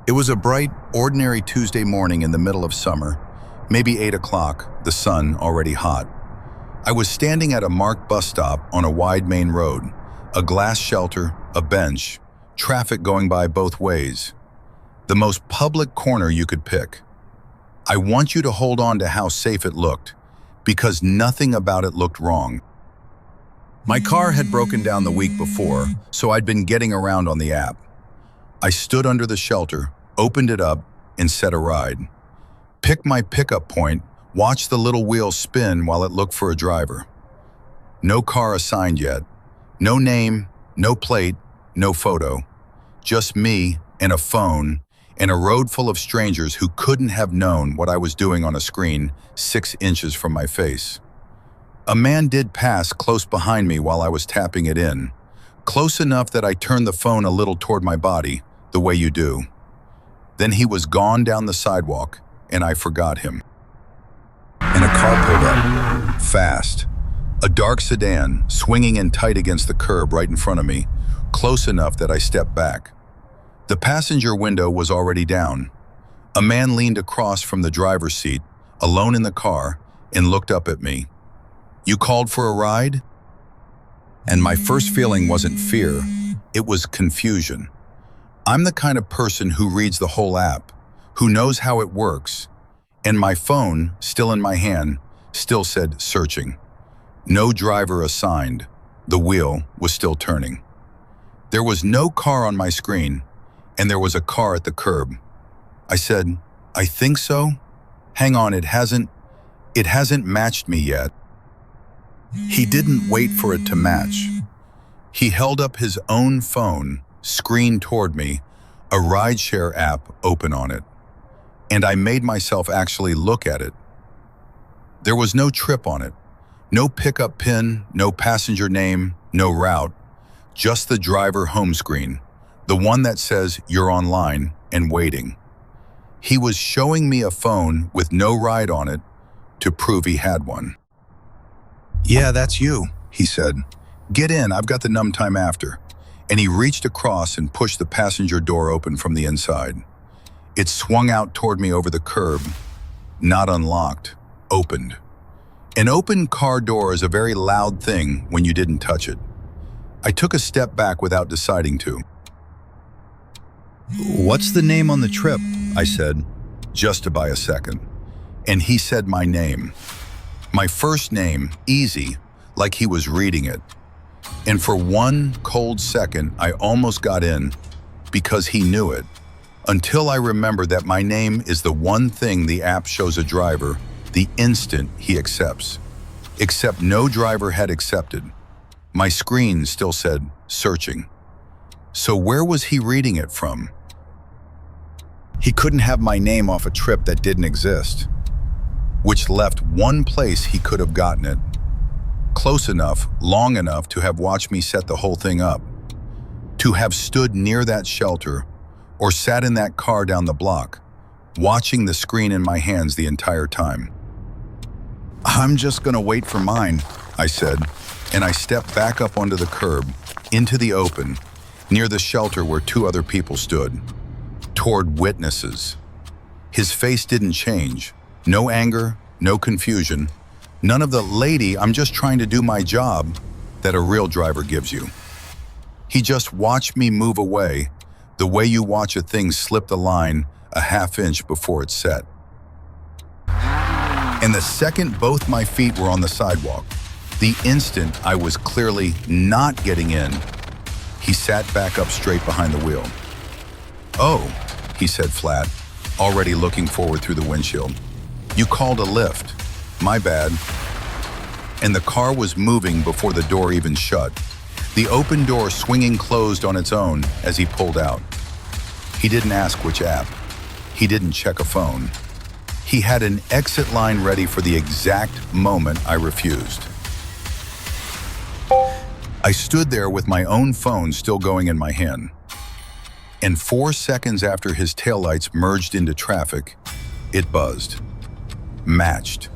It was a bright, ordinary Tuesday morning in the middle of summer, maybe 8 o'clock, the sun already hot. I was standing at a marked bus stop on a wide main road, a glass shelter, a bench, traffic going by both ways. The most public corner you could pick. I want you to hold on to how safe it looked, because nothing about it looked wrong. My car had broken down the week before, so I'd been getting around on the app. I stood under the shelter, opened it up, and set a ride. Picked my pickup point, watched the little wheel spin while it looked for a driver. No car assigned yet. No name, no plate, no photo. Just me and a phone and a road full of strangers who couldn't have known what I was doing on a screen 6 inches from my face. A man did pass close behind me while I was tapping it in, close enough that I turned the phone a little toward my body, the way you do. Then he was gone down the sidewalk, and I forgot him. And a car pulled up, fast. A dark sedan, swinging in tight against the curb right in front of me, close enough that I stepped back. The passenger window was already down. A man leaned across from the driver's seat, alone in the car, and looked up at me. "You called for a ride?" And my first feeling wasn't fear, it was confusion. I'm the kind of person who reads the whole app, who knows how it works, and my phone, still in my hand, still said searching. No driver assigned. The wheel was still turning. There was no car on my screen, and there was a car at the curb. I said, "I think so? Hang on, it hasn't matched me yet." He didn't wait for it to match. He held up his own phone, screen toward me, a rideshare app open on it. And I made myself actually look at it. There was no trip on it. No pickup pin, no passenger name, no route. Just the driver home screen, the one that says you're online and waiting. He was showing me a phone with no ride on it to prove he had one. "Yeah, that's you," he said. "Get in, I've got the numb time after." And he reached across and pushed the passenger door open from the inside. It swung out toward me over the curb, not unlocked, opened. An open car door is a very loud thing when you didn't touch it. I took a step back without deciding to. "What's the name on the trip?" I said, just to buy a second. And he said my name. My first name, easy, like he was reading it. And for one cold second, I almost got in because he knew it, until I remembered that my name is the one thing the app shows a driver the instant he accepts. Except no driver had accepted. My screen still said, searching. So where was he reading it from? He couldn't have my name off a trip that didn't exist, which left one place he could have gotten it. Close enough, long enough to have watched me set the whole thing up. To have stood near that shelter or sat in that car down the block, watching the screen in my hands the entire time. "I'm just gonna wait for mine," I said, and I stepped back up onto the curb, into the open, near the shelter where 2 other people stood, toward witnesses. His face didn't change. No anger, no confusion. None of the "lady, I'm just trying to do my job" that a real driver gives you. He just watched me move away, the way you watch a thing slip the line a half inch before it's set. And the second both my feet were on the sidewalk, the instant I was clearly not getting in, he sat back up straight behind the wheel. "Oh," he said flat, already looking forward through the windshield. "You called a lift. My bad." And the car was moving before the door even shut, the open door swinging closed on its own as he pulled out. He didn't ask which app. He didn't check a phone. He had an exit line ready for the exact moment I refused. I stood there with my own phone still going in my hand. And 4 seconds after his taillights merged into traffic, it buzzed. Matched.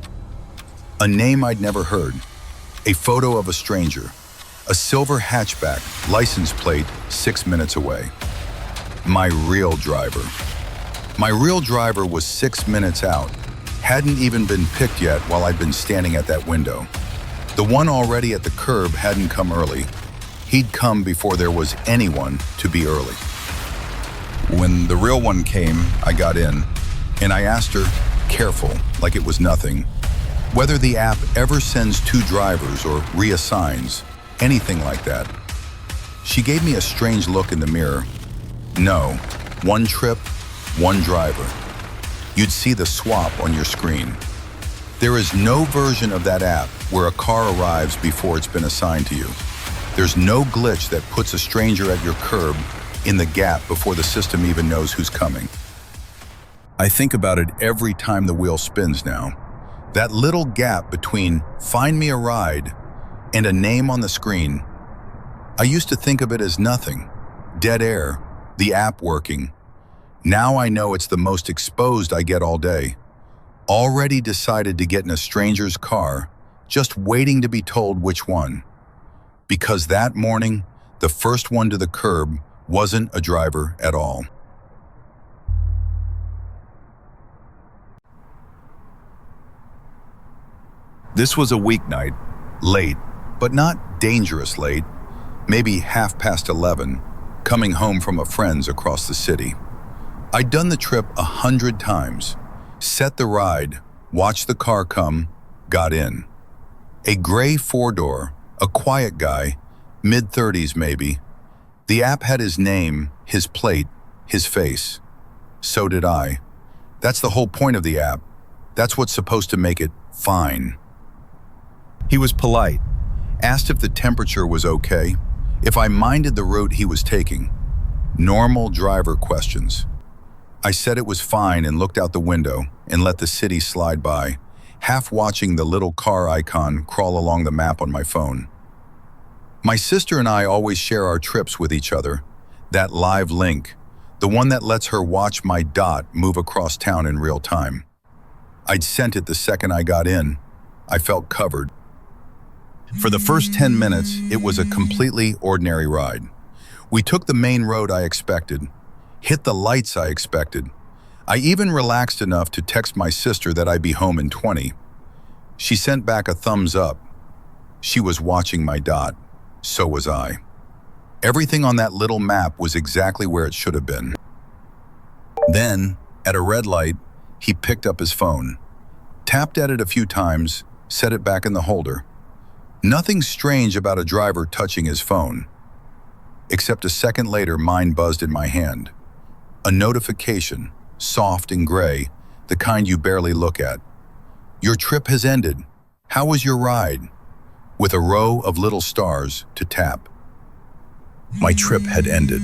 A name I'd never heard. A photo of a stranger. A silver hatchback, license plate 6 minutes away. My real driver. My real driver was 6 minutes out, hadn't even been picked yet while I'd been standing at that window. The one already at the curb hadn't come early. He'd come before there was anyone to be early. When the real one came, I got in, and I asked her, careful, like it was nothing, whether the app ever sends 2 drivers or reassigns, anything like that. She gave me a strange look in the mirror. No, 1 trip, 1 driver. You'd see the swap on your screen. There is no version of that app where a car arrives before it's been assigned to you. There's no glitch that puts a stranger at your curb in the gap before the system even knows who's coming. I think about it every time the wheel spins now. That little gap between "find me a ride" and a name on the screen. I used to think of it as nothing, dead air, the app working. Now I know it's the most exposed I get all day. Already decided to get in a stranger's car, just waiting to be told which one. Because that morning, the first one to the curb wasn't a driver at all. This was a weeknight, late, but not dangerous late, maybe 11:30, coming home from a friend's across the city. I'd done the trip 100 times, set the ride, watched the car come, got in. A gray 4-door, a quiet guy, mid-30s maybe. The app had his name, his plate, his face. So did I. That's the whole point of the app. That's what's supposed to make it fine. He was polite, asked if the temperature was okay, if I minded the route he was taking. Normal driver questions. I said it was fine and looked out the window and let the city slide by, half watching the little car icon crawl along the map on my phone. My sister and I always share our trips with each other, that live link, the one that lets her watch my dot move across town in real time. I'd sent it the second I got in. I felt covered. For the first 10 minutes, it was a completely ordinary ride. We took the main road I expected, hit the lights I expected. I even relaxed enough to text my sister that I'd be home in 20. She sent back a thumbs up. She was watching my dot. So was I. Everything on that little map was exactly where it should have been. Then, at a red light, he picked up his phone, tapped at it a few times, set it back in the holder. Nothing strange about a driver touching his phone, except a second later mine buzzed in my hand. A notification, soft and gray, the kind you barely look at. Your trip has ended. How was your ride? With a row of little stars to tap. My trip had ended,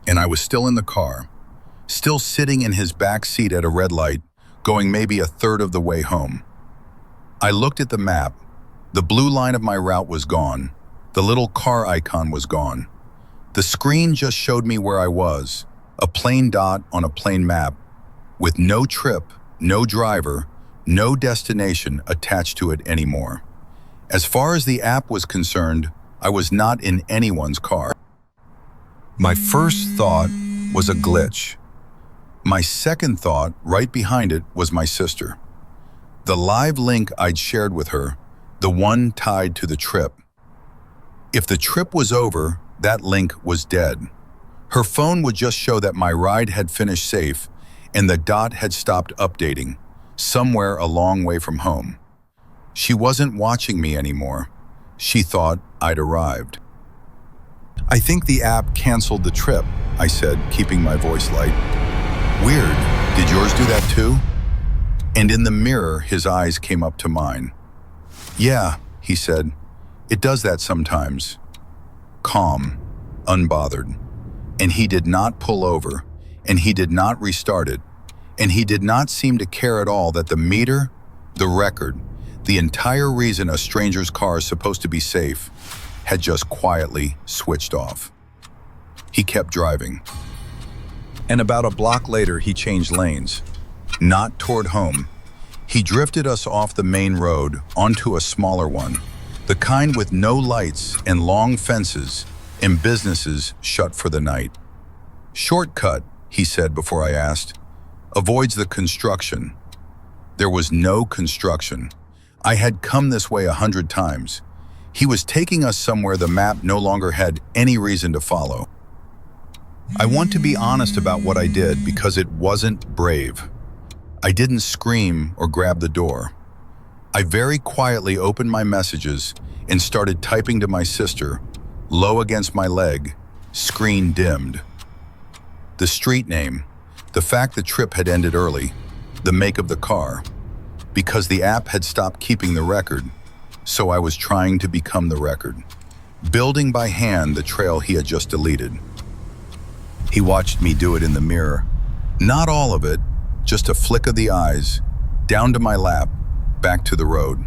and I was still in the car, still sitting in his back seat at a red light, going maybe a third of the way home. I looked at the map. The blue line of my route was gone. The little car icon was gone. The screen just showed me where I was, a plain dot on a plain map, with no trip, no driver, no destination attached to it anymore. As far as the app was concerned, I was not in anyone's car. My first thought was a glitch. My second thought, right behind it, was my sister. The live link I'd shared with her, the one tied to the trip. If the trip was over, that link was dead. Her phone would just show that my ride had finished safe and the dot had stopped updating, somewhere a long way from home. She wasn't watching me anymore. She thought I'd arrived. I think the app canceled the trip, I said, keeping my voice light. Weird. Did yours do that too? And in the mirror, his eyes came up to mine. Yeah, he said. It does that sometimes. Calm, unbothered. And he did not pull over, and he did not restart it, and he did not seem to care at all that the meter, the record, the entire reason a stranger's car is supposed to be safe, had just quietly switched off. He kept driving. And about a block later, he changed lanes. Not toward home. He drifted us off the main road onto a smaller one, the kind with no lights and long fences and businesses shut for the night. Shortcut, he said before I asked. Avoids the construction. There was no construction. I had come this way 100 times. He was taking us somewhere the map no longer had any reason to follow. I want to be honest about what I did because it wasn't brave. I didn't scream or grab the door. I very quietly opened my messages and started typing to my sister, low against my leg, screen dimmed. The street name, the fact the trip had ended early, the make of the car, because the app had stopped keeping the record, so I was trying to become the record, building by hand the trail he had just deleted. He watched me do it in the mirror. Not all of it, just a flick of the eyes, down to my lap, back to the road.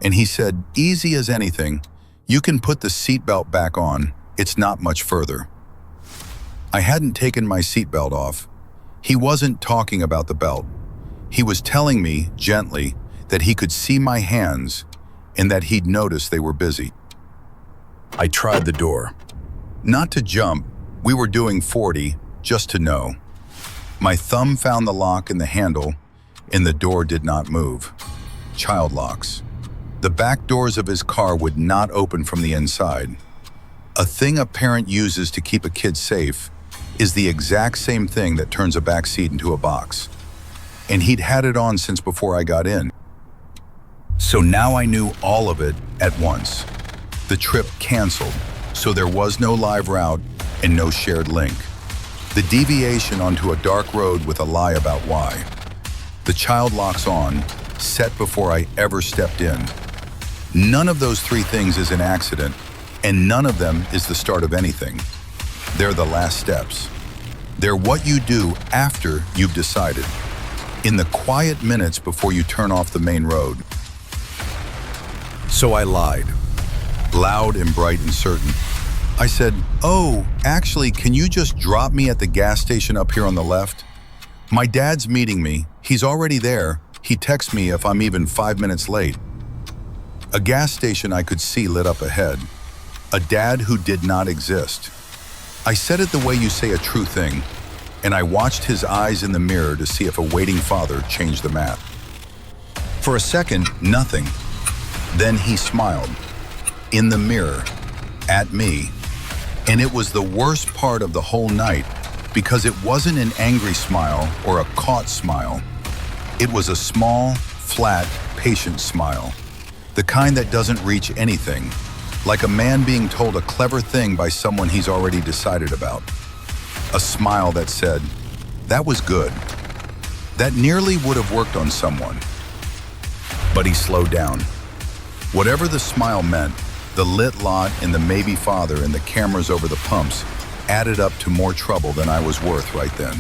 And he said, easy as anything, you can put the seatbelt back on, it's not much further. I hadn't taken my seatbelt off. He wasn't talking about the belt. He was telling me, gently, that he could see my hands and that he'd noticed they were busy. I tried the door. Not to jump, we were doing 40, just to know. My thumb found the lock in the handle, and the door did not move. Child locks. The back doors of his car would not open from the inside. A thing a parent uses to keep a kid safe is the exact same thing that turns a back seat into a box. And he'd had it on since before I got in. So now I knew all of it at once. The trip canceled, so there was no live route and no shared link. The deviation onto a dark road with a lie about why. The child locks on, set before I ever stepped in. None of those three things is an accident, and none of them is the start of anything. They're the last steps. They're what you do after you've decided, in the quiet minutes before you turn off the main road. So I lied, loud and bright and certain. I said, oh, actually, can you just drop me at the gas station up here on the left? My dad's meeting me. He's already there. He texts me if I'm even 5 minutes late. A gas station I could see lit up ahead. A dad who did not exist. I said it the way you say a true thing, and I watched his eyes in the mirror to see if a waiting father changed the map. For a second, nothing. Then he smiled. In the mirror. At me. And it was the worst part of the whole night because it wasn't an angry smile or a caught smile. It was a small, flat, patient smile. The kind that doesn't reach anything. Like a man being told a clever thing by someone he's already decided about. A smile that said, that was good. That nearly would have worked on someone. But he slowed down. Whatever the smile meant, the lit lot and the maybe father and the cameras over the pumps added up to more trouble than I was worth right then.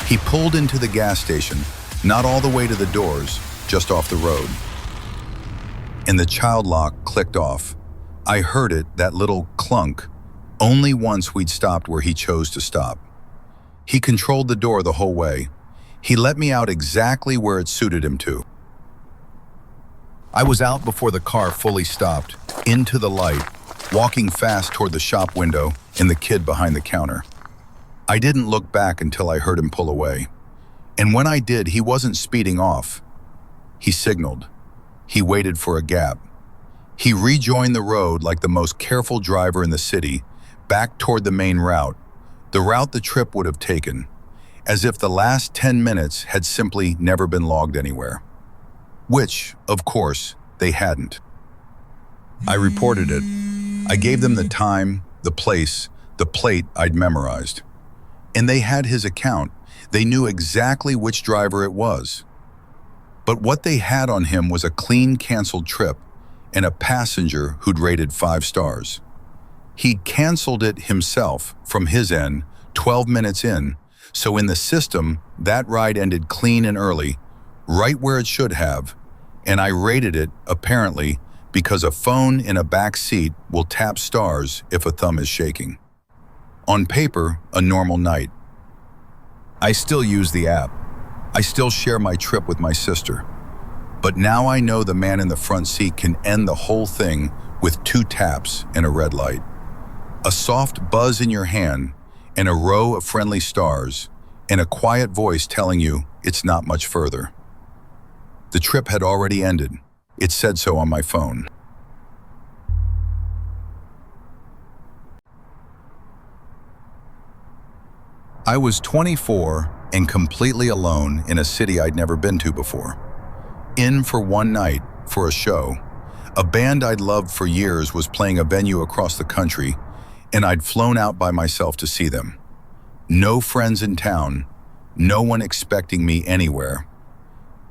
He pulled into the gas station, not all the way to the doors, just off the road. And the child lock clicked off. I heard it, that little clunk, only once we'd stopped where he chose to stop. He controlled the door the whole way. He let me out exactly where it suited him to. I was out before the car fully stopped, into the light, walking fast toward the shop window and the kid behind the counter. I didn't look back until I heard him pull away. And when I did, he wasn't speeding off. He signaled. He waited for a gap. He rejoined the road like the most careful driver in the city, back toward the main route, the route the trip would have taken, as if the last 10 minutes had simply never been logged anywhere. Which, of course, they hadn't. I reported it. I gave them the time, the place, the plate I'd memorized. And they had his account. They knew exactly which driver it was. But what they had on him was a clean canceled trip and a passenger who'd rated 5 stars. He'd canceled it himself from his end 12 minutes in, so in the system, that ride ended clean and early, right where it should have, and I rated it, apparently, because a phone in a back seat will tap stars if a thumb is shaking. On paper, a normal night. I still use the app. I still share my trip with my sister. But now I know the man in the front seat can end the whole thing with 2 taps and a red light. A soft buzz in your hand, and a row of friendly stars, and a quiet voice telling you it's not much further. The trip had already ended. It said so on my phone. I was 24 and completely alone in a city I'd never been to before. In for one night, for a show. A band I'd loved for years was playing a venue across the country, and I'd flown out by myself to see them. No friends in town, no one expecting me anywhere.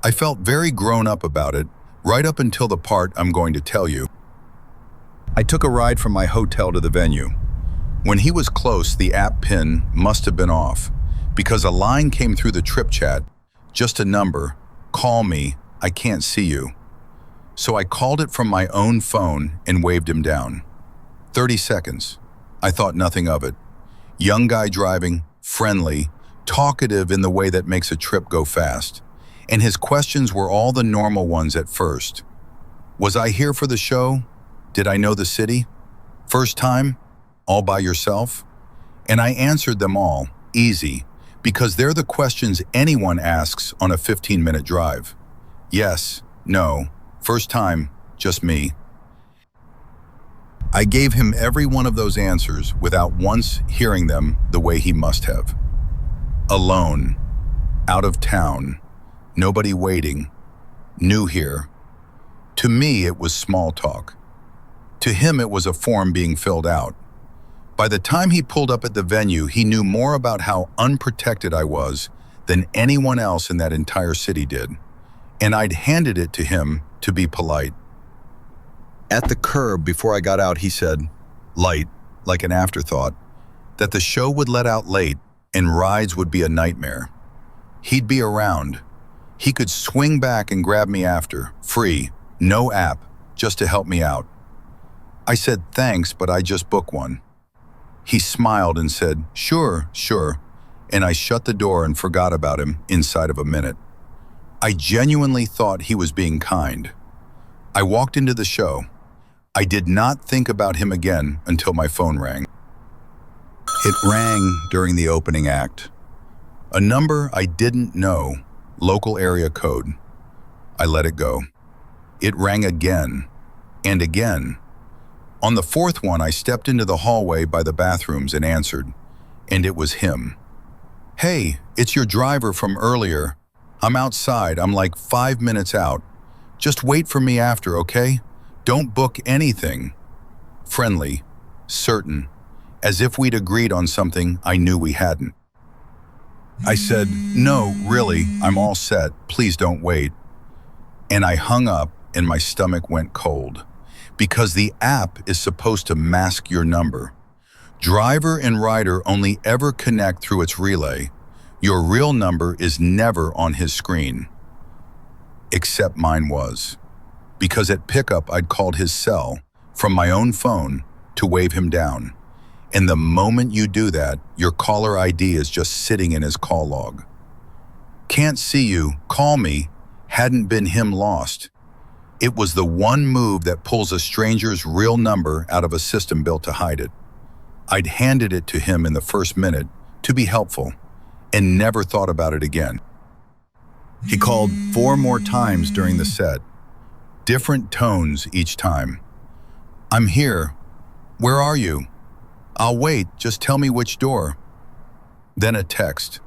I felt very grown up about it, right up until the part I'm going to tell you. I took a ride from my hotel to the venue. When he was close, the app pin must have been off, because a line came through the trip chat, just a number, "Call me, I can't see you." So I called it from my own phone and waved him down. 30 seconds. I thought nothing of it. Young guy driving, friendly, talkative in the way that makes a trip go fast. And his questions were all the normal ones at first. Was I here for the show? Did I know the city? First time? All by yourself? And I answered them all, easy, because they're the questions anyone asks on a 15-minute drive. Yes, no, first time, just me. I gave him every one of those answers without once hearing them the way he must have. Alone, out of town, nobody waiting, new here. To me, it was small talk. To him, it was a form being filled out. By the time he pulled up at the venue, he knew more about how unprotected I was than anyone else in that entire city did. And I'd handed it to him to be polite. At the curb before I got out, he said, light, like an afterthought, that the show would let out late and rides would be a nightmare. He'd be around. He could swing back and grab me after, free, no app, just to help me out. I said thanks, but I just booked one. He smiled and said, sure, and I shut the door and forgot about him inside of a minute. I genuinely thought he was being kind. I walked into the show. I did not think about him again until my phone rang. It rang during the opening act. A number I didn't know, local area code. I let it go. It rang again and again. On the fourth one, I stepped into the hallway by the bathrooms and answered, and it was him. Hey, it's your driver from earlier. I'm outside. I'm like 5 minutes out. Just wait for me after, okay? Don't book anything. Friendly, certain, as if we'd agreed on something I knew we hadn't. I said, no, really, I'm all set. Please don't wait. And I hung up and my stomach went cold. Because the app is supposed to mask your number. Driver and rider only ever connect through its relay. Your real number is never on his screen. Except mine was. Because at pickup I'd called his cell from my own phone to wave him down. And the moment you do that, your caller ID is just sitting in his call log. Can't see you, call me, hadn't been him lost. It was the one move that pulls a stranger's real number out of a system built to hide it. I'd handed it to him in the first minute to be helpful and never thought about it again. He called 4 more times during the set, different tones each time. I'm here. Where are you? I'll wait, just tell me which door. Then a text.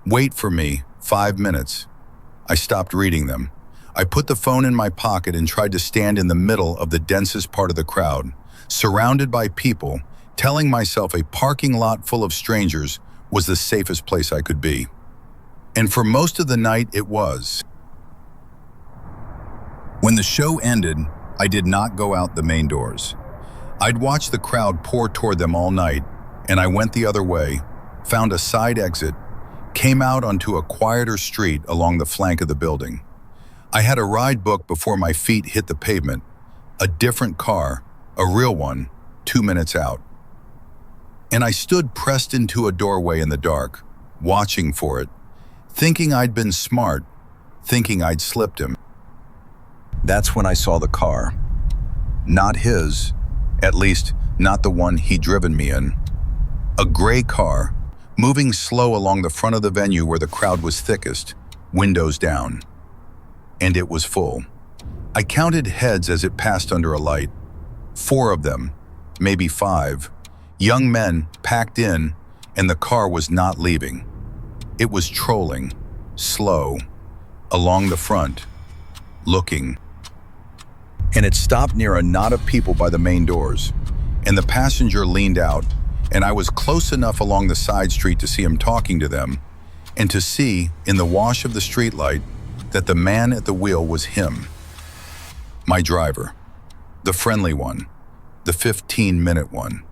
Wait for me, 5 minutes. I stopped reading them. I put the phone in my pocket and tried to stand in the middle of the densest part of the crowd, surrounded by people, telling myself a parking lot full of strangers was the safest place I could be. And for most of the night, it was. When the show ended, I did not go out the main doors. I'd watched the crowd pour toward them all night, and I went the other way, found a side exit, came out onto a quieter street along the flank of the building. I had a ride booked before my feet hit the pavement, a different car, a real one, 2 minutes out. And I stood pressed into a doorway in the dark, watching for it, thinking I'd been smart, thinking I'd slipped him. That's when I saw the car. Not his, at least not the one he'd driven me in. A gray car, moving slow along the front of the venue where the crowd was thickest, windows down. And it was full. I counted heads as it passed under a light. 4 of them, maybe 5, young men packed in, and the car was not leaving. It was trolling, slow, along the front, looking. And it stopped near a knot of people by the main doors, and the passenger leaned out, and I was close enough along the side street to see him talking to them, and to see, in the wash of the streetlight, that the man at the wheel was him. My driver, the friendly one, the 15-minute one.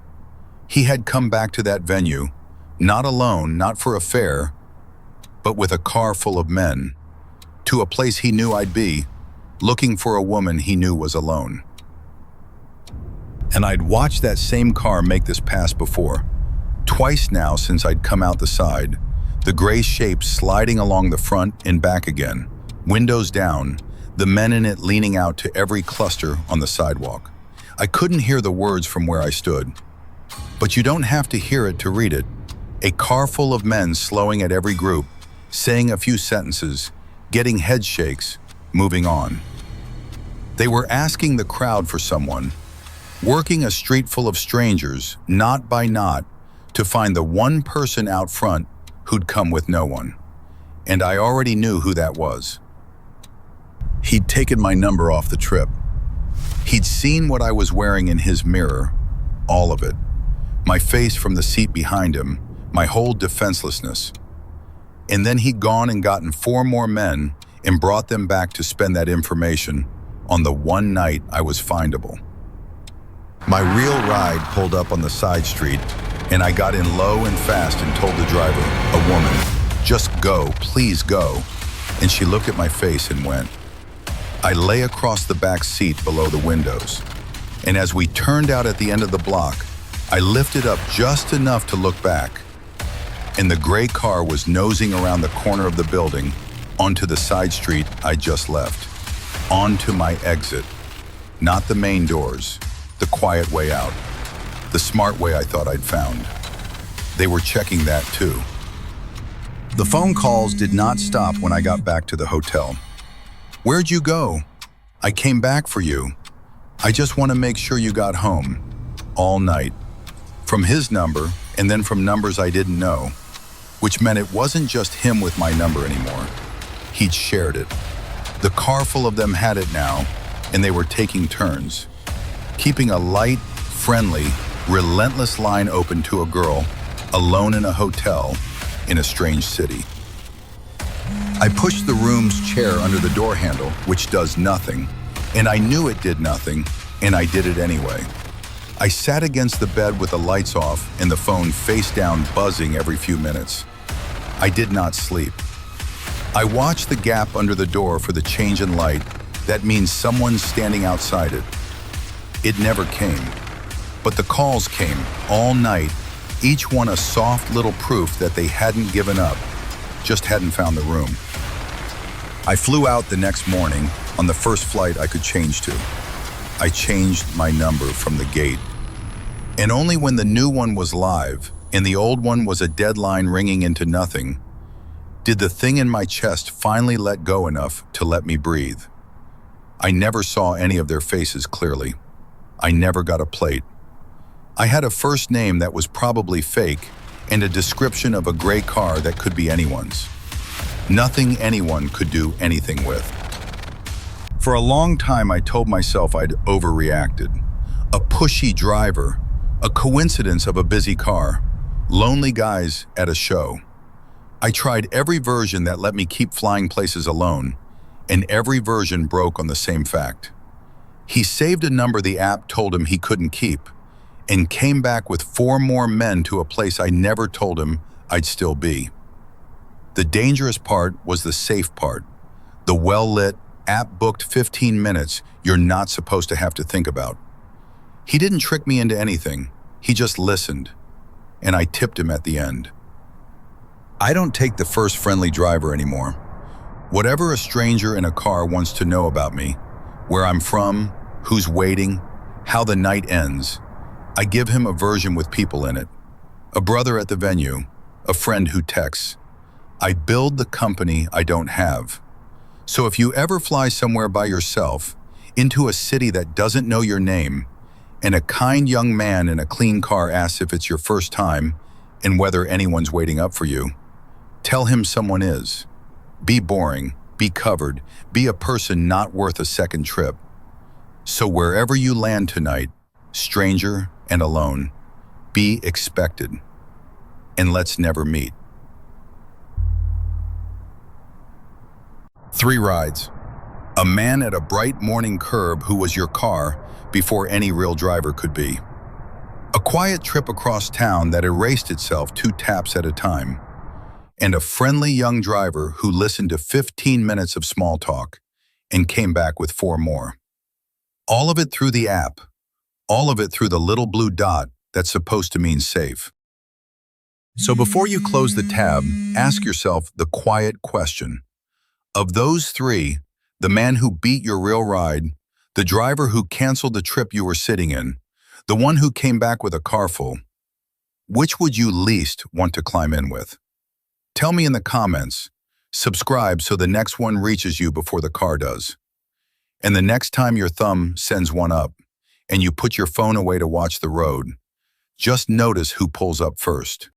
He had come back to that venue, not alone, not for a fare, but with a car full of men, to a place he knew I'd be, looking for a woman he knew was alone. And I'd watched that same car make this pass before, twice now since I'd come out the side, the gray shape sliding along the front and back again, windows down, the men in it leaning out to every cluster on the sidewalk. I couldn't hear the words from where I stood. But you don't have to hear it to read it. A car full of men slowing at every group, saying a few sentences, getting head shakes, moving on. They were asking the crowd for someone, working a street full of strangers, knot by knot, to find the one person out front who'd come with no one. And I already knew who that was. He'd taken my number off the trip. He'd seen what I was wearing in his mirror, all of it. My face from the seat behind him, my whole defenselessness. And then he'd gone and gotten 4 more men and brought them back to spend that information on the one night I was findable. My real ride pulled up on the side street, and I got in low and fast and told the driver, a woman, "Just go, please go." And she looked at my face and went. I lay across the back seat below the windows, and as we turned out at the end of the block, I lifted up just enough to look back, and the gray car was nosing around the corner of the building onto the side street I just left, onto my exit, not the main doors, the quiet way out, the smart way I thought I'd found. They were checking that too. The phone calls did not stop when I got back to the hotel. "Where'd you go?" "I came back for you. I just want to make sure you got home." All night. From his number, and then from numbers I didn't know, which meant it wasn't just him with my number anymore. He'd shared it. The car full of them had it now, and they were taking turns, keeping a light, friendly, relentless line open to a girl, alone in a hotel, in a strange city. I pushed the room's chair under the door handle, which does nothing, and I knew it did nothing, and I did it anyway. I sat against the bed with the lights off and the phone face down, buzzing every few minutes. I did not sleep. I watched the gap under the door for the change in light. That means someone's standing outside it. It never came. But the calls came all night, each one a soft little proof that they hadn't given up, just hadn't found the room. I flew out the next morning on the first flight I could change to. I changed my number from the gate. And only when the new one was live and the old one was a deadline ringing into nothing, did the thing in my chest finally let go enough to let me breathe. I never saw any of their faces clearly. I never got a plate. I had a first name that was probably fake and a description of a gray car that could be anyone's. Nothing anyone could do anything with. For a long time, I told myself I'd overreacted. A pushy driver, a coincidence of a busy car, lonely guys at a show. I tried every version that let me keep flying places alone, and every version broke on the same fact. He saved a number the app told him he couldn't keep, and came back with 4 more men to a place I never told him I'd still be. The dangerous part was the safe part, the well-lit, app-booked 15 minutes you're not supposed to have to think about. He didn't trick me into anything, he just listened, and I tipped him at the end. I don't take the first friendly driver anymore. Whatever a stranger in a car wants to know about me, where I'm from, who's waiting, how the night ends, I give him a version with people in it. A brother at the venue, a friend who texts, "I build the company I don't have." So if you ever fly somewhere by yourself, into a city that doesn't know your name, and a kind young man in a clean car asks if it's your first time and whether anyone's waiting up for you, tell him someone is. Be boring, be covered, be a person not worth a second trip. So wherever you land tonight, stranger and alone, be expected. And let's never meet. 3 rides. A man at a bright morning curb who was your car before any real driver could be. A quiet trip across town that erased itself 2 taps at a time. And a friendly young driver who listened to 15 minutes of small talk and came back with 4 more. All of it through the app. All of it through the little blue dot that's supposed to mean safe. So before you close the tab, ask yourself the quiet question. Of those 3, the man who beat your real ride, the driver who canceled the trip you were sitting in, the one who came back with a car full, which would you least want to climb in with? Tell me in the comments. Subscribe so the next one reaches you before the car does. And the next time your thumb sends one up and you put your phone away to watch the road, just notice who pulls up first.